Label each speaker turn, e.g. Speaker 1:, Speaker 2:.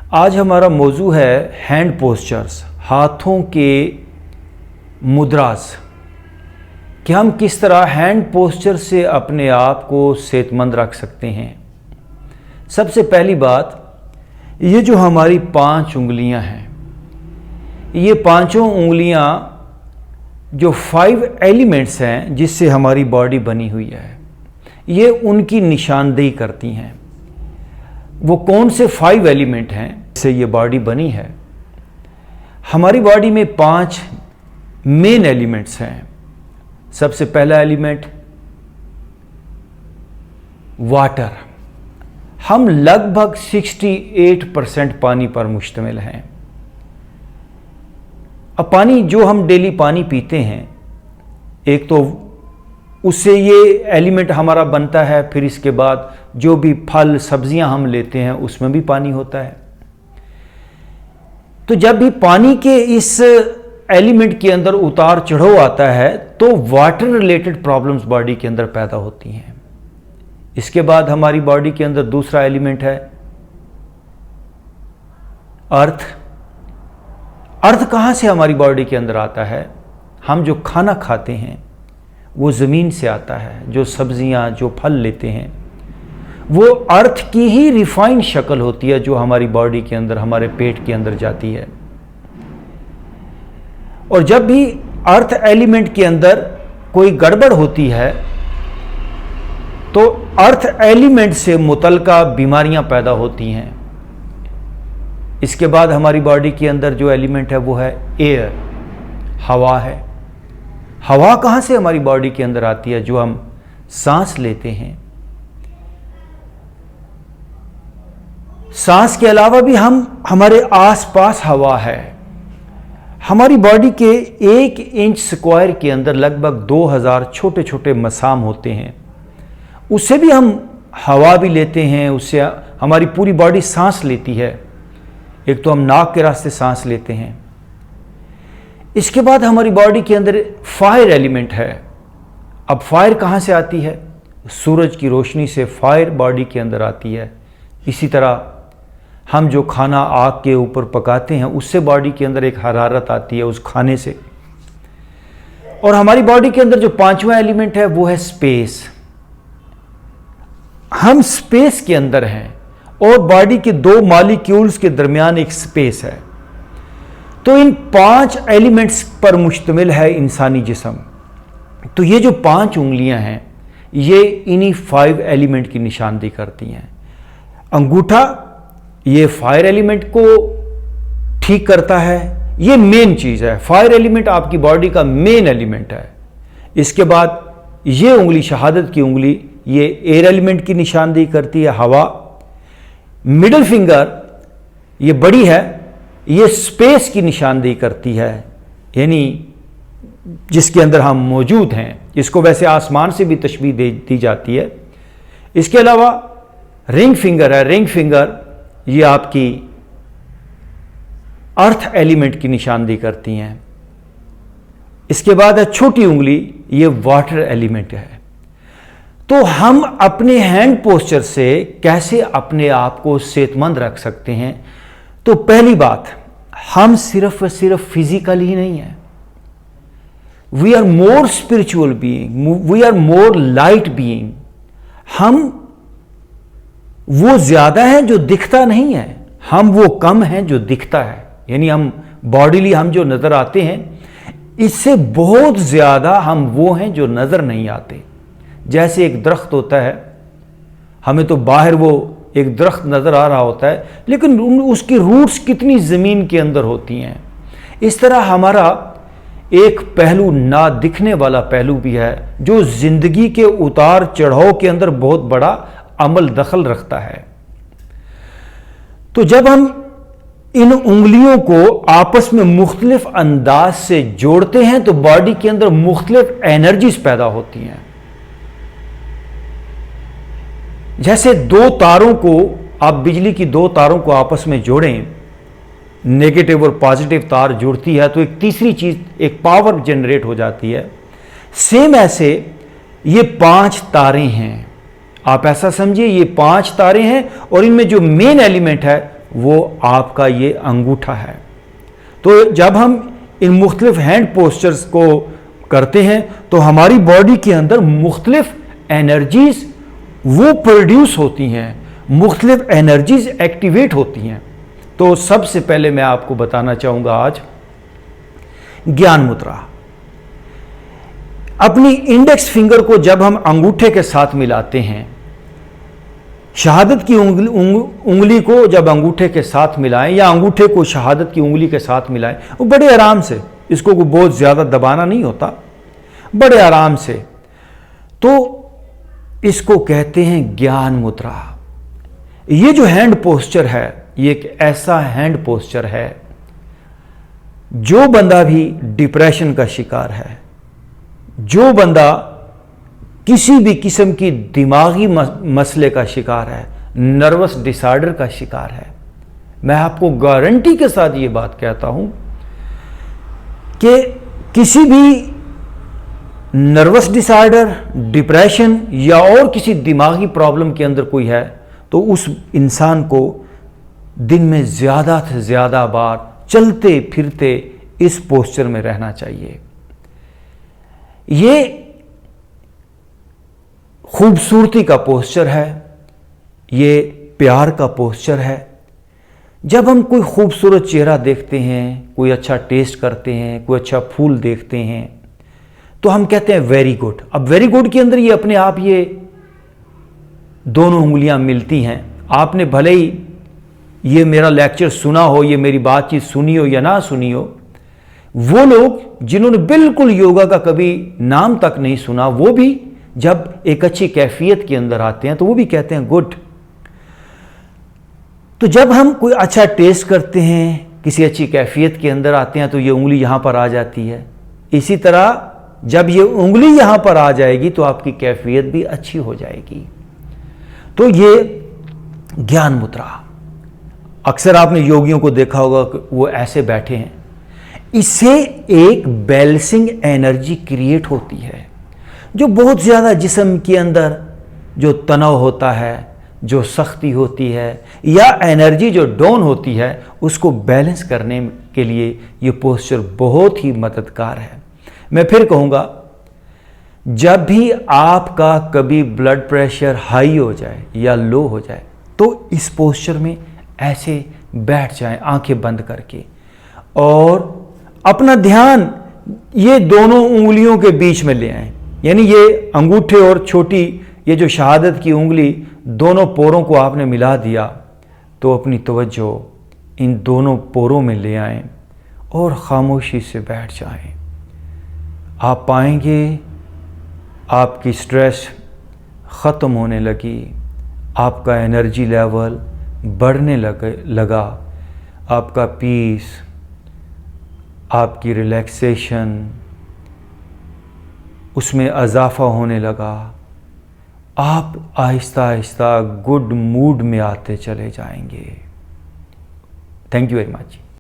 Speaker 1: आज हमारा मौजू है हैंड पोस्चर्स, हाथों के मुद्रास, कि हम किस तरह हैंड पोस्चर से अपने आप को सेहतमंद रख सकते हैं। सबसे पहली बात, ये जो हमारी 5 उंगलियां हैं, ये पांचों उंगलियां जो 5 एलिमेंट्स हैं जिससे हमारी बॉडी बनी हुई है, ये उनकी निशानदेही करती हैं। वो कौन से 5 एलिमेंट हैं जिससे ये बॉडी बनी है? हमारी बॉडी में 5 मेन एलिमेंट्स हैं। सबसे पहला एलिमेंट वाटर। हम लगभग 68% पानी पर मुश्तमिल हैं। अब पानी जो हम डेली पानी पीते हैं, एक तो उससे ये एलिमेंट हमारा बनता है, फिर इसके बाद जो भी फल सब्जियां हम लेते हैं उसमें भी पानी होता है। तो जब भी पानी के इस एलिमेंट के अंदर उतार चढ़ाव आता है तो वाटर रिलेटेड प्रॉब्लम्स बॉडी के अंदर पैदा होती हैं। इसके बाद हमारी बॉडी के अंदर दूसरा एलिमेंट है अर्थ। अर्थ कहां से हमारी बॉडी के अंदर आता है? हम जो खाना खाते हैं वो ज़मीन से आता है। जो सब्जियां, जो फल लेते हैं, वो अर्थ की ही रिफाइंड शक्ल होती है जो हमारी बॉडी के अंदर, हमारे पेट के अंदर जाती है। और जब भी अर्थ एलिमेंट के अंदर कोई गड़बड़ होती है तो अर्थ एलिमेंट से मुतल्लिका बीमारियां पैदा होती हैं। इसके बाद हमारी बॉडी के अंदर जो एलिमेंट है वो है एयर, हवा है। हवा कहां से हमारी बॉडी के अंदर आती है? जो हम सांस लेते हैं। सांस के अलावा भी हमारे आसपास हवा है। हमारी बॉडी के 1 इंच स्क्वायर के अंदर लगभग 2000 छोटे छोटे मसाम होते हैं। उससे भी हम हवा भी लेते हैं, उससे हमारी पूरी बॉडी सांस लेती है। एक तो हम नाक के रास्ते सांस लेते हैं। इसके बाद हमारी बॉडी के अंदर फायर एलिमेंट है। अब फायर कहाँ से आती है? सूरज की रोशनी से फायर बॉडी के अंदर आती है। इसी तरह हम जो खाना आग के ऊपर पकाते हैं उससे बॉडी के अंदर एक हरारत आती है उस खाने से। और हमारी बॉडी के अंदर जो 5वां एलिमेंट है वो है स्पेस। हम स्पेस के अंदर हैं और बॉडी के 2 मॉलिक्यूल्स के दरमियान एक स्पेस है। तो इन 5 एलिमेंट्स पर मुश्तमिल है इंसानी जिस्म। तो ये जो 5 उंगलियां हैं ये इन्हीं 5 एलिमेंट की निशानदेही करती हैं। अंगूठा ये फायर एलिमेंट को ठीक करता है। ये मेन चीज है। फायर एलिमेंट आपकी बॉडी का मेन एलिमेंट है। इसके बाद ये उंगली, शहादत की उंगली, ये एयर एलिमेंट की निशानदेही करती है, हवा। मिडिल फिंगर ये बड़ी है, ये स्पेस की निशानदेही करती है, यानी जिसके अंदर हम मौजूद हैं। इसको वैसे आसमान से भी तशबीह दी जाती है। इसके अलावा रिंग फिंगर है। रिंग फिंगर ये आपकी अर्थ एलिमेंट की निशानदेही करती हैं। इसके बाद है छोटी उंगली, ये वाटर एलिमेंट है। तो हम अपने हैंड पोस्चर से कैसे अपने आप को सेहतमंद रख सकते हैं? तो पहली बात, हम सिर्फ फिजिकल ही नहीं है। We are more spiritual being, we are more light being. हम वो ज्यादा है जो दिखता नहीं है, हम वो कम है जो दिखता है। यानी हम बॉडीली हम जो नजर आते हैं इससे बहुत ज्यादा हम वो हैं जो नजर नहीं आते। जैसे एक दरख्त होता है, हमें तो बाहर वो एक दरख्त नजर आ रहा होता है लेकिन उसकी रूट्स कितनी जमीन के अंदर होती हैं। इस तरह हमारा एक पहलू, ना दिखने वाला पहलू भी है जो जिंदगी के उतार चढ़ाव के अंदर बहुत बड़ा अमल दखल रखता है। तो जब हम इन उंगलियों को आपस में मुख्तलिफ अंदाज से जोड़ते हैं तो बॉडी के अंदर मुख्तलिफ एनर्जीज पैदा होती हैं। जैसे 2 तारों को, आप बिजली की 2 तारों को आपस में जोड़ें, नेगेटिव और पॉजिटिव तार जुड़ती है तो एक तीसरी चीज, एक पावर जनरेट हो जाती है। सेम ऐसे ये 5 तारे हैं। आप ऐसा समझिए ये 5 तारे हैं और इनमें जो मेन एलिमेंट है वो आपका ये अंगूठा है। तो जब हम इन मुख्तलिफ हैंड पोस्चर्स को करते हैं तो हमारी बॉडी के अंदर मुख्तलिफ एनर्जीज वो प्रोड्यूस होती हैं, मुख्तलिफ एनर्जीज एक्टिवेट होती हैं। तो सबसे पहले मैं आपको बताना चाहूँगा आज ज्ञान मुद्रा। अपनी इंडेक्स फिंगर को जब हम अंगूठे के साथ मिलाते हैं, शहादत की उंगली को जब अंगूठे के साथ मिलाएं या अंगूठे को शहादत की उंगली के साथ मिलाएं, वो बड़े आराम से, इसको बहुत ज़्यादा दबाना नहीं होता, बड़े आराम से, तो इसको कहते हैं ज्ञान मुद्रा। ये जो हैंड पोस्चर है, ये एक ऐसा हैंड पोस्चर है, जो बंदा भी डिप्रेशन का शिकार है, जो बंदा किसी भी किस्म की दिमागी मसले का शिकार है, नर्वस डिसऑर्डर का शिकार है, मैं आपको गारंटी के साथ ये बात कहता हूं कि किसी भी नर्वस डिसऑर्डर, डिप्रेशन या और किसी दिमागी प्रॉब्लम के अंदर कोई है, तो उस इंसान को दिन में ज़्यादा से ज़्यादा बार चलते फिरते इस पोस्चर में रहना चाहिए। ये खूबसूरती का पोस्चर है, ये प्यार का पोस्चर है। जब हम कोई खूबसूरत चेहरा देखते हैं, कोई अच्छा टेस्ट करते हैं, कोई अच्छा फूल देखते हैं, तो हम कहते हैं वेरी गुड। अब वेरी गुड के अंदर ये अपने आप ये दोनों उंगलियां मिलती हैं। आपने भले ही ये मेरा लेक्चर सुना हो, ये मेरी बातचीत सुनी हो या ना सुनी हो, वो लोग जिन्होंने बिल्कुल योगा का कभी नाम तक नहीं सुना, वो भी जब एक अच्छी कैफियत के अंदर आते हैं तो वो भी कहते हैं गुड। तो जब हम कोई अच्छा टेस्ट करते हैं, किसी अच्छी कैफियत के अंदर आते हैं, तो ये उंगली यहां पर आ जाती है। इसी तरह जब ये उंगली यहां पर आ जाएगी तो आपकी कैफियत भी अच्छी हो जाएगी। तो ये ज्ञान मुद्रा, अक्सर आपने योगियों को देखा होगा कि वो ऐसे बैठे हैं, इससे एक बैलेंसिंग एनर्जी क्रिएट होती है, जो बहुत ज़्यादा जिस्म के अंदर जो तनाव होता है, जो सख्ती होती है या एनर्जी जो डाउन होती है, उसको बैलेंस करने के लिए ये पोस्चर बहुत ही मददगार है। मैं फिर कहूँगा, जब भी आपका कभी ब्लड प्रेशर हाई हो जाए या लो हो जाए, तो इस पोस्चर में ऐसे बैठ जाएं आंखें बंद करके, और अपना ध्यान ये दोनों उंगलियों के बीच में ले आएं। यानी ये अंगूठे और छोटी ये जो शहादत की उंगली, दोनों पोरों को आपने मिला दिया, तो अपनी तवज्जो इन दोनों पोरों में ले आएं और खामोशी से बैठ जाएं। आप पाएंगे आपकी स्ट्रेस ख़त्म होने लगी, आपका एनर्जी लेवल बढ़ने लगा, आपका पीस, आपकी रिलैक्सेशन, उसमें इजाफ़ा होने लगा। आप आहिस्ता आहिस्ता गुड मूड में आते चले जाएंगे। Thank you very much.